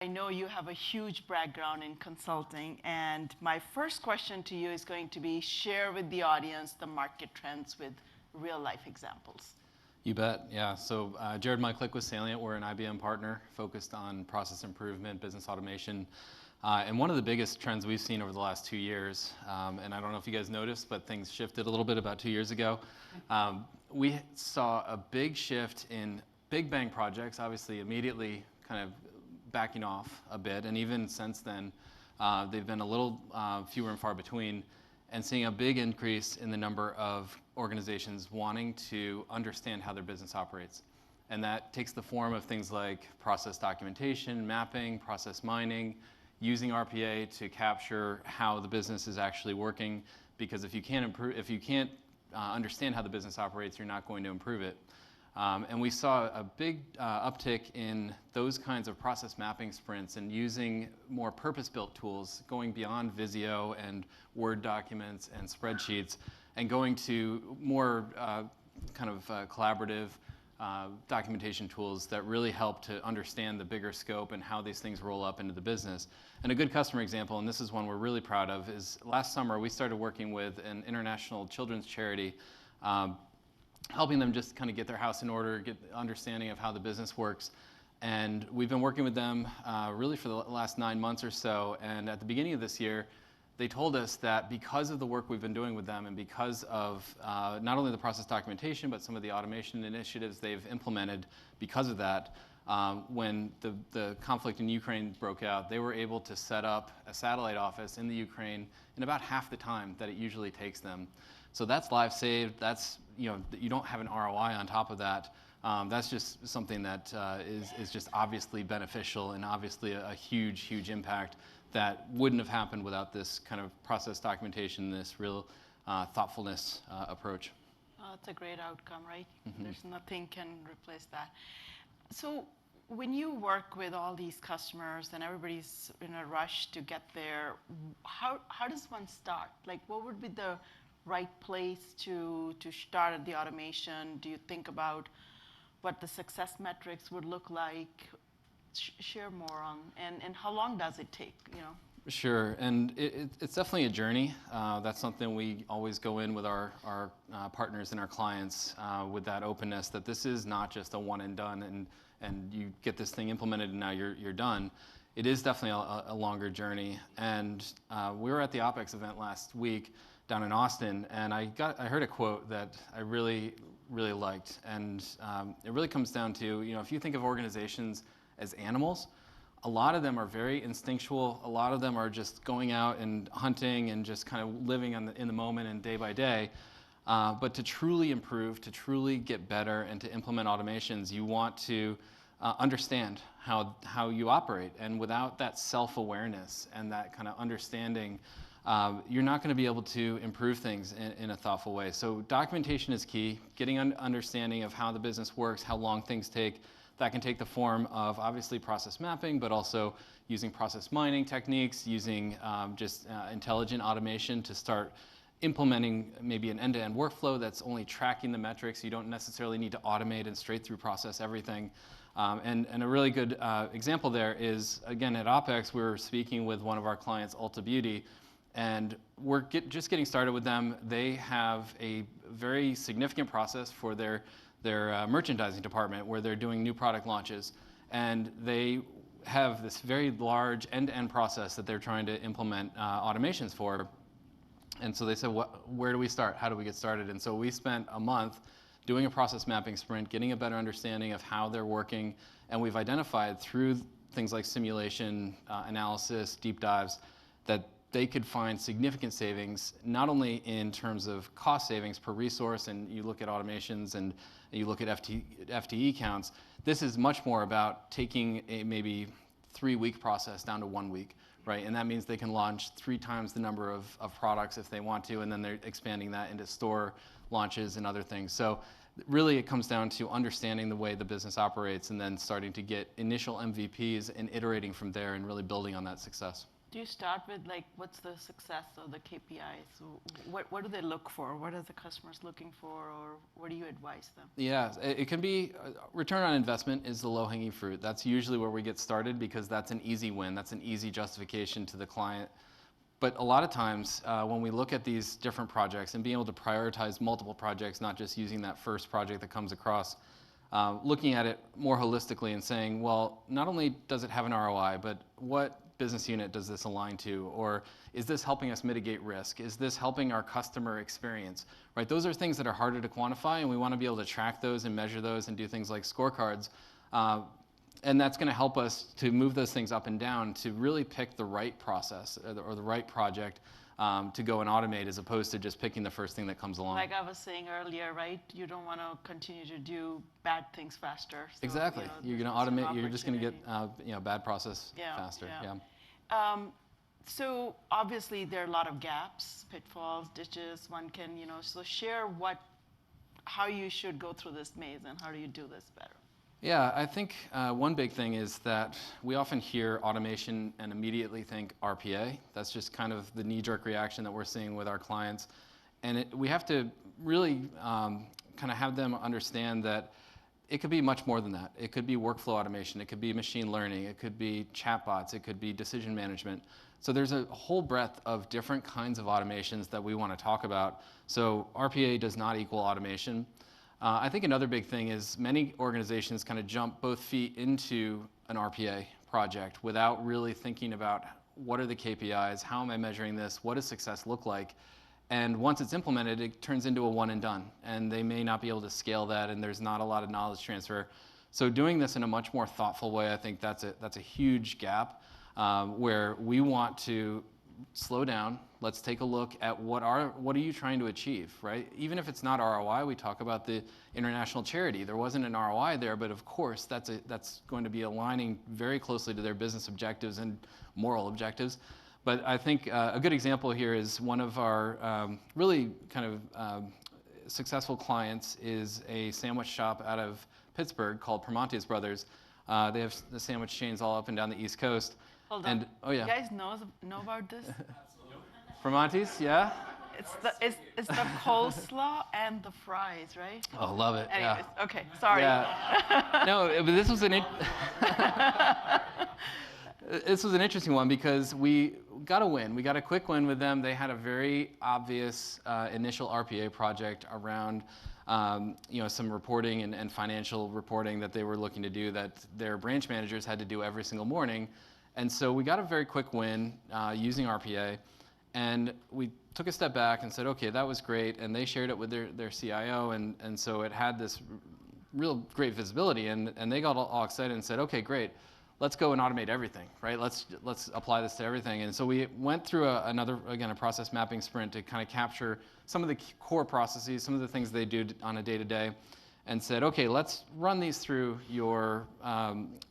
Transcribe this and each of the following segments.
I know you have a huge background in consulting, and my first question to you is going to be share with the audience the market trends with real life examples. You bet, yeah. So Jared Michalec with Salient. We're an IBM partner focused on process improvement, business automation. And one of the biggest trends we've seen over the last 2 years, and I don't know if you guys noticed, but things shifted a little bit about 2 years ago. We saw a big shift in big bang projects, obviously immediately kind of backing off a bit, and even since then, they've been a little fewer and far between, and seeing a big increase in the number of organizations wanting to understand how their business operates. And that takes the form of things like process documentation, mapping, process mining, using RPA to capture how the business is actually working, because if you can't understand how the business operates, you're not going to improve it. And we saw a big uptick in those kinds of process mapping sprints and using more purpose-built tools, going beyond Visio and Word documents and spreadsheets, and going to more collaborative documentation tools that really help to understand the bigger scope and how these things roll up into the business. And a good customer example, and this is one we're really proud of, is last summer we started working with an international children's charity, helping them just kind of get their house in order, get understanding of how the business works. And we've been working with them really for the last 9 months or so. And at the beginning of this year, they told us that because of the work we've been doing with them and because of not only the process documentation, but some of the automation initiatives they've implemented because of that, when the conflict in Ukraine broke out, they were able to set up a satellite office in the Ukraine in about half the time that it usually takes them. So that's lives saved. That's, you don't have an ROI on top of that. That's just something that is just obviously beneficial and obviously a huge, huge impact that wouldn't have happened without this kind of process documentation, this real thoughtfulness approach. Oh, that's a great outcome, right? Mm-hmm. There's nothing can replace that. So when you work with all these customers and everybody's in a rush to get there, how does one start? Like, what would be the right place to start the automation? Do you think about what the success metrics would look like? Share more on, and how long does it take, Sure, and it's definitely a journey. That's something we always go in with our partners and our clients with that openness that this is not just a one and done, and you get this thing implemented and now you're done. It is definitely a longer journey. And we were at the OpEx event last week down in Austin, and I heard a quote that I really, really liked. And it really comes down to, if you think of organizations as animals, a lot of them are very instinctual. A lot of them are just going out and hunting and just kind of living in the moment and day by day. But to truly improve, to truly get better, and to implement automations, you want to understand how you operate. And without that self-awareness and that kind of understanding, you're not going to be able to improve things in a thoughtful way. So documentation is key. Getting an understanding of how the business works, how long things take. That can take the form of obviously process mapping, but also using process mining techniques, using intelligent automation to start implementing maybe an end-to-end workflow that's only tracking the metrics. You don't necessarily need to automate and straight through process everything. And a really good example there is, again, at OpEx, we were speaking with one of our clients, Ulta Beauty, and we're just getting started with them. They have a very significant process for their merchandising department where they're doing new product launches, and they have this very large end-to-end process that they're trying to implement automations for. And so they said, where do we start? How do we get started? And so we spent a month doing a process mapping sprint, getting a better understanding of how they're working, and we've identified through things like simulation, analysis, deep dives, that they could find significant savings, not only in terms of cost savings per resource, and you look at automations and you look at FTE counts. This is much more about taking a maybe 3-week process down to 1 week, right? And that means they can launch 3 times the number of products if they want to, and then they're expanding that into store launches and other things. So really it comes down to understanding the way the business operates and then starting to get initial MVPs and iterating from there and really building on that success. Do you start with like what's the success of the KPIs? What do they look for? What are the customers looking for, or what do you advise them? Yeah, it can be return on investment is the low-hanging fruit. That's usually where we get started because that's an easy win. That's an easy justification to the client. But a lot of times when we look at these different projects and being able to prioritize multiple projects, not just using that first project that comes across, looking at it more holistically and saying, well, not only does it have an ROI, but what business unit does this align to? Or is this helping us mitigate risk? Is this helping our customer experience? Right? Those are things that are harder to quantify, and we want to be able to track those and measure those and do things like scorecards. And that's going to help us to move those things up and down to really pick the right process or the right project to go and automate, as opposed to just picking the first thing that comes along. Like I was saying earlier, right? You don't want to continue to do bad things faster. So, Exactly. you know, you're going to automate. You're just going to get bad process faster. Yeah. So obviously there are a lot of gaps, pitfalls, ditches. One can, so share how you should go through this maze and how do you do this better. Yeah, I think one big thing is that we often hear automation and immediately think RPA. That's just kind of the knee-jerk reaction that we're seeing with our clients. And we have to really kind of have them understand that it could be much more than that. It could be workflow automation. It could be machine learning. It could be chatbots. It could be decision management. So there's a whole breadth of different kinds of automations that we want to talk about. So RPA does not equal automation. I think another big thing is many organizations kind of jump both feet into an RPA project without really thinking about what are the KPIs, how am I measuring this, what does success look like? And once it's implemented, it turns into a one and done. And they may not be able to scale that, and there's not a lot of knowledge transfer. So doing this in a much more thoughtful way, I think that's a huge gap where we want to slow down. Let's take a look at what are you trying to achieve, right? Even if it's not ROI, we talk about the international charity. There wasn't an ROI there, but of course that's going to be aligning very closely to their business objectives and moral objectives. But I think a good example here is one of our really kind of successful clients is a sandwich shop out of Pittsburgh called Primanti's Brothers. They have the sandwich chains all up and down the East Coast. Hold on. Oh yeah. You guys know about this? Primanti's, yeah. It's the coleslaw and the fries, right? Oh, love it. Anyways, yeah. okay, sorry. Yeah. No, but this was this was an interesting one because we got a win. We got a quick win with them. They had a very obvious initial RPA project around some reporting and financial reporting that they were looking to do that their branch managers had to do every single morning. And so we got a very quick win using RPA. And we took a step back and said, okay, that was great. And they shared it with their CIO. And so it had this real great visibility. And they got all excited and said, okay, great. Let's go and automate everything, right? Let's apply this to everything. And so we went through a process mapping sprint to kind of capture some of the core processes, some of the things they do on a day-to-day, and said, okay, let's run these through your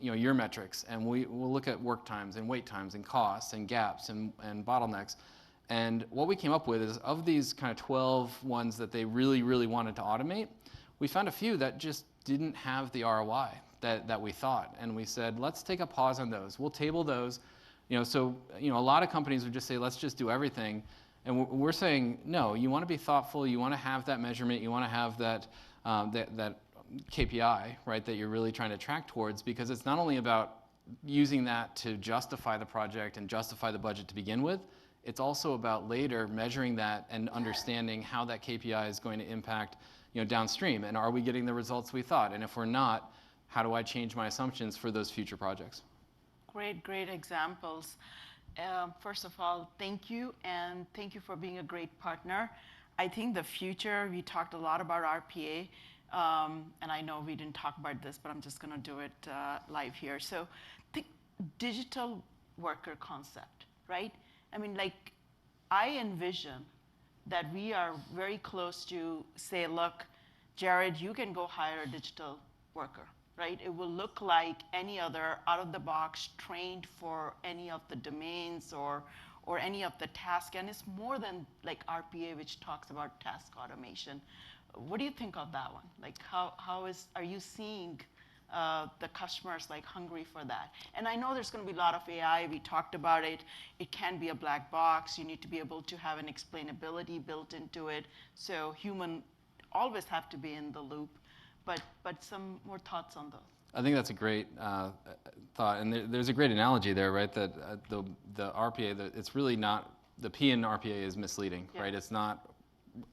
metrics. And we'll look at work times and wait times and costs and gaps and bottlenecks. And what we came up with is of these kind of 12 ones that they really, really wanted to automate, we found a few that just didn't have the ROI that we thought. And we said, let's take a pause on those. We'll table those. So a lot of companies would just say, let's just do everything. And we're saying, no, you want to be thoughtful. You want to have that measurement. You want to have that KPI, right, that you're really trying to track towards, because it's not only about using that to justify the project and justify the budget to begin with. It's also about later measuring that and understanding how that KPI is going to impact downstream. And are we getting the results we thought? And if we're not, how do I change my assumptions for those future projects? Great examples. First of all, thank you, and thank you for being a great partner. I think the future, we talked a lot about RPA, and I know we didn't talk about this, but I'm just going to do it live here. So the digital worker concept, right? I mean, like, I envision that we are very close to say, look, Jared, you can go hire a digital worker, right? It will look like any other out-of-the-box, trained for any of the domains or any of the tasks. And it's more than like RPA, which talks about task automation. What do you think of that one? Like, are you seeing the customers like hungry for that. And I know there's going to be a lot of AI. We talked about it. It can be a black box. You need to be able to have an explainability built into it. So human always have to be in the loop. But some more thoughts on those. I think that's a great thought, and there's a great analogy there, right? That the RPA, it's really not, the P in RPA is misleading, right? It's not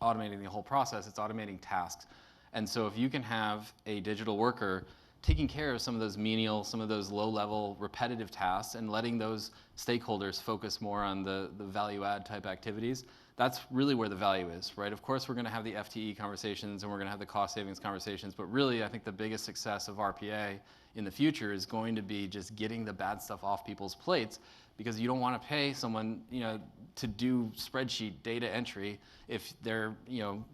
automating the whole process, it's automating tasks. And so if you can have a digital worker taking care of some of those menial, some of those low-level repetitive tasks and letting those stakeholders focus more on the value-add type activities, that's really where the value is, right? Of course, we're going to have the FTE conversations and we're going to have the cost savings conversations, but really I think the biggest success of RPA in the future is going to be just getting the bad stuff off people's plates, because you don't want to pay someone, to do spreadsheet data entry if they're,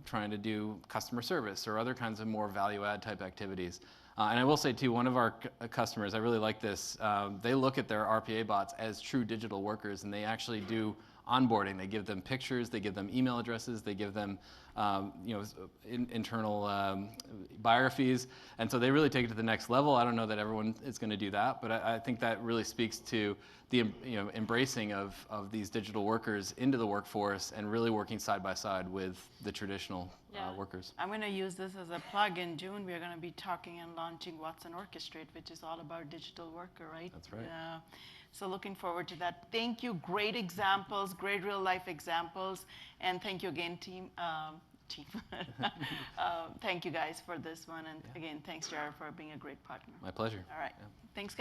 trying to do customer service or other kinds of more value-add type activities. And I will say too, one of our customers, I really like this, they look at their RPA bots as true digital workers, and they actually do onboarding. They give them pictures, they give them email addresses, they give them internal biographies, and so they really take it to the next level. I don't know that everyone is going to do that, but I think that really speaks to the embracing of these digital workers into the workforce and really working side by side with the traditional workers. I'm going to use this as a plug. In June, we're going to be talking and launching Watson Orchestrate, which is all about digital worker, right? That's right. So looking forward to that. Thank you. Great examples, great real-life examples. And thank you again, team. Thank you, guys, for this one. And again, thanks, Jared, for being a great partner. My pleasure. All right. Thanks, guys.